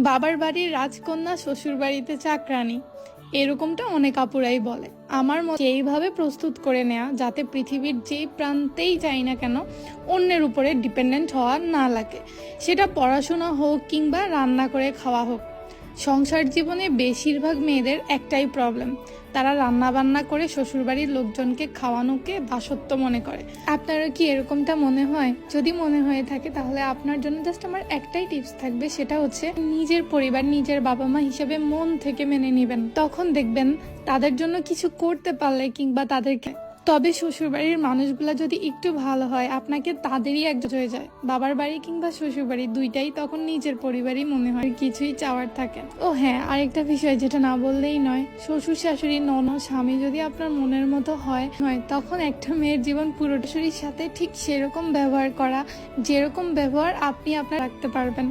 বাবার বাড়ির রাজকন্যা শ্বশুর বাড়িতে চাকরানি, এরকমটা অনেক আপুরাই বলে। আমার মতে এইভাবে প্রস্তুত করে নেওয়া যাতে পৃথিবীর যেই প্রান্তেই যাই না কেন অন্যের উপরে ডিপেন্ডেন্ট হওয়া না লাগে, সেটা পড়াশোনা হোক কিংবা রান্না করে খাওয়া হোক। সংসার জীবনে বেশিরভাগ মেয়েদের একটাই প্রবলেম, তারা রান্না বান্না করে শ্বশুরবাড়ির লোকজনকে খাওয়ানোকে দাসত্ব মনে করে। আপনারা কি এরকমটা মনে হয়? যদি মনে হয়ে থাকে তাহলে আপনার জন্য জাস্ট আমার একটাই টিপস থাকবে, সেটা হচ্ছে নিজের পরিবার নিজের বাবা মা হিসেবে মন থেকে মেনে নেবেন। তখন দেখবেন তাদের জন্য কিছু করতে পারলে কিংবা তাদেরকে, তবে শ্বশুরবাড়ির মানুষগুলা যদি একটু ভালো হয় আপনাকে তাদেরই একজন হয়ে যায়। বাবার বাড়ি কিংবা শ্বশুর বাড়ি দুইটাই তখন নিজের পরিবারই মনে হয়, কিছুই চাওয়ার থাকে। ও হ্যাঁ, আরেকটা বিষয় যেটা না বললেই নয়, শ্বশুর শাশুড়ি ননদ স্বামী যদি আপনার মনের মতো হয় তখন একটা মেয়ের জীবন পুরোটা শাশুড়ির সাথে ঠিক সেরকম ব্যবহার করা যেরকম ব্যবহার আপনি আপনার রাখতে পারবেন।